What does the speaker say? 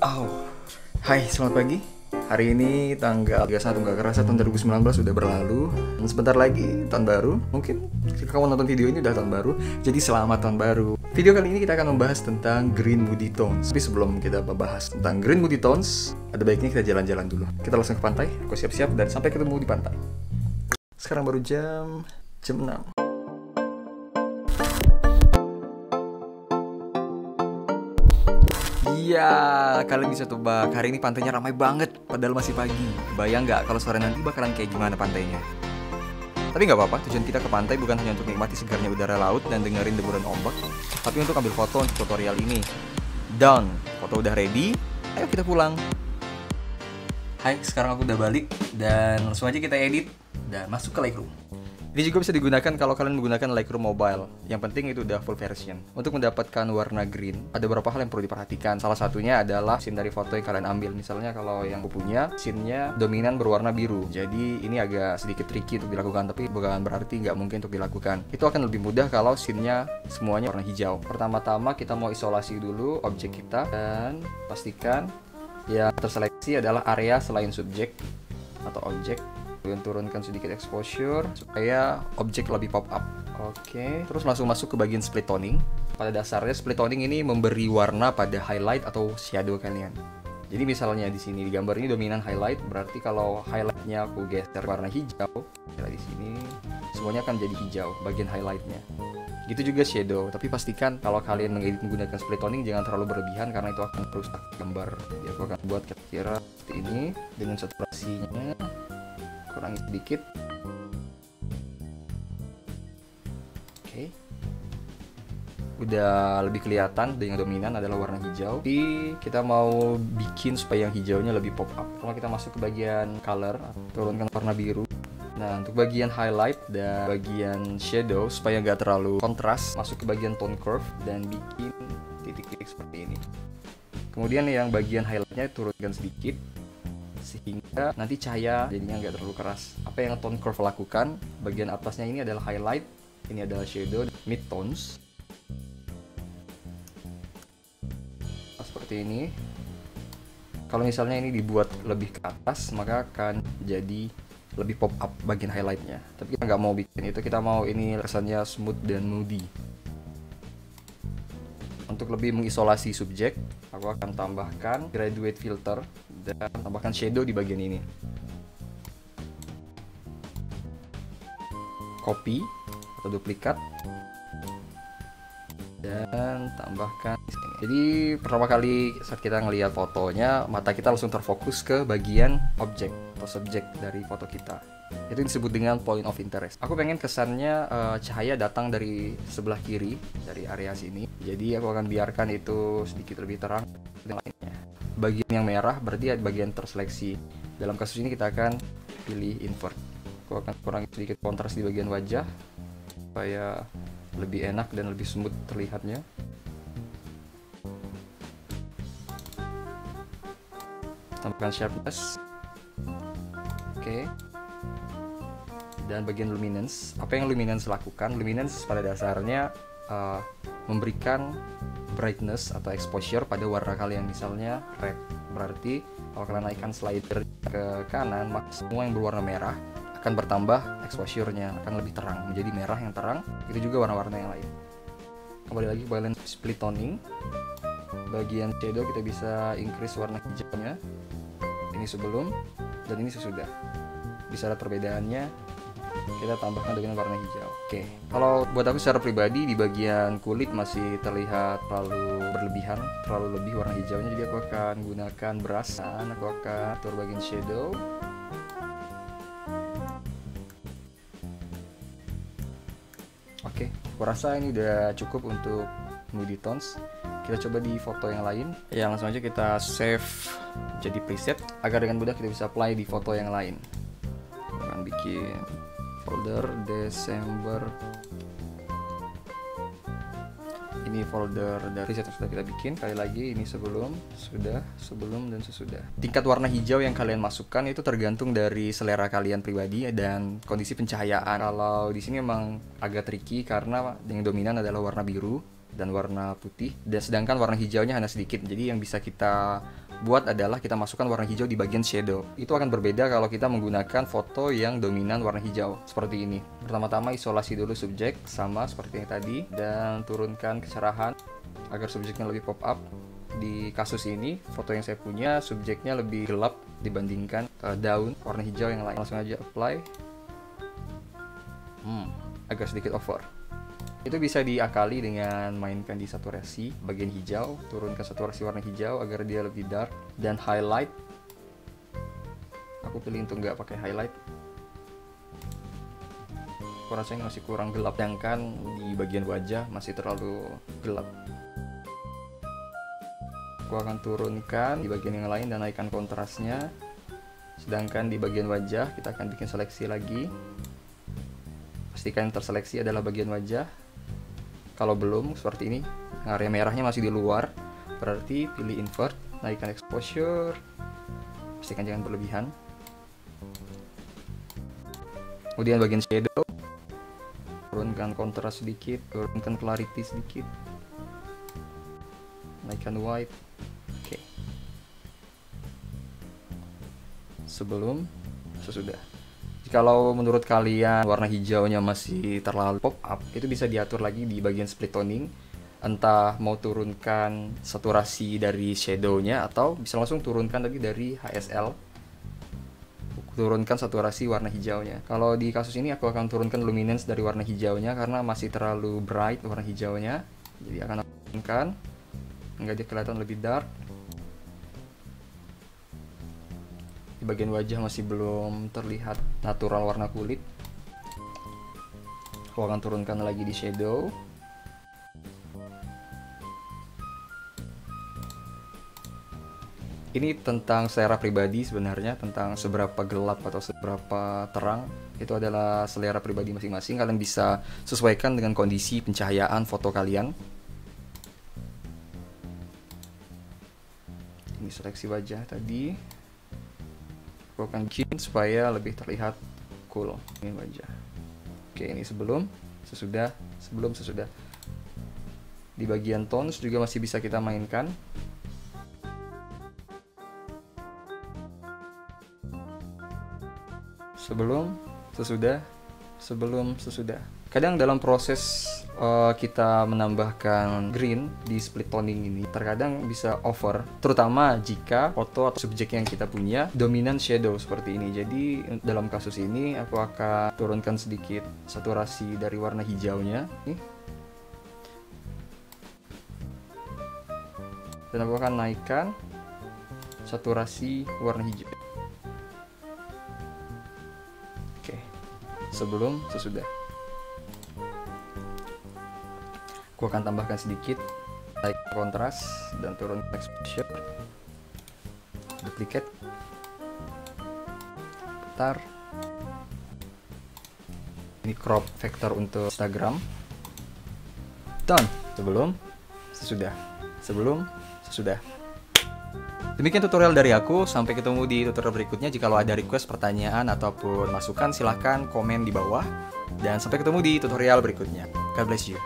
Oh, hai, selamat pagi. Hari ini tanggal 31 nggak kerasa tahun 2019 udah berlalu. Dan sebentar lagi tahun baru. Mungkin ketika kamu nonton video ini udah tahun baru. Jadi selamat tahun baru. Video kali ini kita akan membahas tentang Green Moody Tones. Tapi sebelum kita membahas tentang Green Moody Tones, ada baiknya kita jalan-jalan dulu. Kita langsung ke pantai. Aku siap-siap dan sampai ketemu di pantai. Sekarang baru jam 6. Iya, kalian bisa tebak, hari ini pantainya ramai banget, padahal masih pagi. Bayang nggak kalau sore nanti bakalan kayak gimana pantainya? Tapi nggak apa-apa, tujuan kita ke pantai bukan hanya untuk nikmati segarnya udara laut dan dengerin deburan ombak, tapi untuk ambil foto untuk tutorial ini. Done, foto udah ready, ayo kita pulang. Hai, sekarang aku udah balik, dan langsung aja kita edit, dan masuk ke Lightroom. Ini juga bisa digunakan kalau kalian menggunakan Lightroom Mobile. Yang penting itu udah full version. Untuk mendapatkan warna green, ada beberapa hal yang perlu diperhatikan. Salah satunya adalah scene dari foto yang kalian ambil. Misalnya kalau yang aku punya, scene-nya dominan berwarna biru. Jadi ini agak sedikit tricky untuk dilakukan, tapi bukan berarti nggak mungkin untuk dilakukan. Itu akan lebih mudah kalau scene-nya semuanya warna hijau. Pertama-tama kita mau isolasi dulu objek kita, dan pastikan yang terseleksi adalah area selain subjek atau objek. Kemudian turunkan sedikit exposure supaya objek lebih pop up. Oke, terus langsung masuk ke bagian split toning. Pada dasarnya split toning ini memberi warna pada highlight atau shadow kalian. Jadi misalnya di sini di gambar ini dominan highlight, berarti kalau highlightnya aku geser warna hijau, di sini semuanya akan jadi hijau bagian highlightnya. Gitu juga shadow, tapi pastikan kalau kalian mengedit menggunakan split toning jangan terlalu berlebihan karena itu akan merusak gambar. Jadi aku akan buat kira-kira seperti ini dengan saturasinya kurangi sedikit. Oke. Udah lebih kelihatan, yang dominan adalah warna hijau. Tapi kita mau bikin supaya yang hijaunya lebih pop up. Kalau kita masuk ke bagian color, turunkan warna biru. Nah, untuk bagian highlight dan bagian shadow supaya nggak terlalu kontras, masuk ke bagian tone curve dan bikin titik-titik seperti ini. Kemudian yang bagian highlightnya turunkan sedikit sehingga nanti cahaya jadinya nggak terlalu keras. Apa yang tone curve lakukan, bagian atasnya ini adalah highlight, ini adalah shadow, mid tones. Seperti ini. Kalau misalnya ini dibuat lebih ke atas, maka akan jadi lebih pop up bagian highlightnya. Tapi kita nggak mau bikin itu, kita mau ini kesannya smooth dan moody. Untuk lebih mengisolasi subjek, aku akan tambahkan graduate filter dan tambahkan shadow di bagian ini. Copy atau duplikat dan tambahkan di sini. Jadi pertama kali saat kita ngelihat fotonya, mata kita langsung terfokus ke bagian objek atau subjek dari foto kita. Itu disebut dengan point of interest. Aku pengen kesannya cahaya datang dari sebelah kiri dari area sini. Jadi aku akan biarkan itu sedikit lebih terang dengan lainnya. Bagian yang merah berarti bagian terseleksi. Dalam kasus ini kita akan pilih invert. Aku akan kurangi sedikit kontras di bagian wajah supaya lebih enak dan lebih smooth terlihatnya. Tambahkan sharpness. Oke. Dan bagian luminance, apa yang luminance lakukan? Luminance pada dasarnya memberikan brightness atau exposure pada warna kalian. Misalnya red, berarti kalau kalian naikkan slider ke kanan, maka semua yang berwarna merah akan bertambah exposure-nya, akan lebih terang, menjadi merah yang terang. Itu juga warna-warna yang lain. Kembali lagi ke bagian split toning. Bagian shadow kita bisa increase warna hijaunya. Ini sebelum dan ini sesudah. Bisa lihat perbedaannya. Kita tambahkan dengan warna hijau. Oke, kalau buat aku secara pribadi di bagian kulit masih terlihat terlalu berlebihan, terlalu lebih warna hijaunya, jadi aku akan gunakan brush dan aku akan atur bagian shadow. Oke, aku rasa ini udah cukup untuk moody tones. Kita coba di foto yang lain. Ya, langsung aja kita save jadi preset agar dengan mudah kita bisa apply di foto yang lain. Akan bikin folder Desember. Ini folder dari preset yang sudah kita bikin. Kali lagi ini sebelum, sudah, sebelum, dan sesudah. Tingkat warna hijau yang kalian masukkan itu tergantung dari selera kalian pribadi dan kondisi pencahayaan. Kalau di sini memang agak tricky karena yang dominan adalah warna biru dan warna putih, dan sedangkan warna hijaunya hanya sedikit. Jadi yang bisa kita buat adalah kita masukkan warna hijau di bagian shadow. Itu akan berbeda kalau kita menggunakan foto yang dominan warna hijau seperti ini. Pertama-tama isolasi dulu subjek sama seperti yang tadi, dan turunkan kecerahan agar subjeknya lebih pop up. Di kasus ini foto yang saya punya subjeknya lebih gelap dibandingkan daun warna hijau yang lain. Langsung aja apply. Agak sedikit over. Itu bisa diakali dengan mainkan di saturasi bagian hijau, turunkan saturasi warna hijau agar dia lebih dark, dan highlight. Aku pilih untuk nggak pakai highlight. Aku rasanya masih kurang gelap, sedangkan di bagian wajah masih terlalu gelap. Aku akan turunkan di bagian yang lain dan naikkan kontrasnya. Sedangkan di bagian wajah kita akan bikin seleksi lagi. Pastikan yang terseleksi adalah bagian wajah. Kalau belum, seperti ini, area merahnya masih di luar, berarti pilih invert, naikkan exposure, pastikan jangan berlebihan. Kemudian bagian shadow, turunkan kontras sedikit, turunkan clarity sedikit, naikkan white. Oke. Sebelum, sesudah. Kalau menurut kalian warna hijaunya masih terlalu pop up, itu bisa diatur lagi di bagian split toning. Entah mau turunkan saturasi dari shadownya atau bisa langsung turunkan lagi dari HSL. Turunkan saturasi warna hijaunya. Kalau di kasus ini aku akan turunkan luminance dari warna hijaunya karena masih terlalu bright warna hijaunya. Jadi akan turunkan hingga dia kelihatan lebih dark. Di bagian wajah masih belum terlihat natural warna kulit. Aku akan turunkan lagi di shadow. Ini tentang selera pribadi sebenarnya, tentang seberapa gelap atau seberapa terang. Itu adalah selera pribadi masing-masing. Kalian bisa sesuaikan dengan kondisi pencahayaan foto kalian. Ini seleksi wajah tadi. Aku akan bikin supaya lebih terlihat cool. Ini wajah. Oke, ini sebelum, sesudah, sebelum, sesudah. Di bagian tones juga masih bisa kita mainkan. Sebelum, sesudah, sebelum, sesudah. Kadang dalam proses kita menambahkan green di split toning ini terkadang bisa over, terutama jika foto atau subjek yang kita punya dominan shadow seperti ini. Jadi dalam kasus ini aku akan turunkan sedikit saturasi dari warna hijaunya nih. Dan aku akan naikkan saturasi warna hijau. Oke. Sebelum, sesudah. Aku akan tambahkan sedikit naik kontras dan turun exposure, duplicate, putar. Ini crop vector untuk Instagram. Done. Sebelum, sesudah. Sebelum, sesudah. Demikian tutorial dari aku. Sampai ketemu di tutorial berikutnya. Jika ada request, pertanyaan, ataupun masukan, silahkan komen di bawah. Dan sampai ketemu di tutorial berikutnya. God bless you.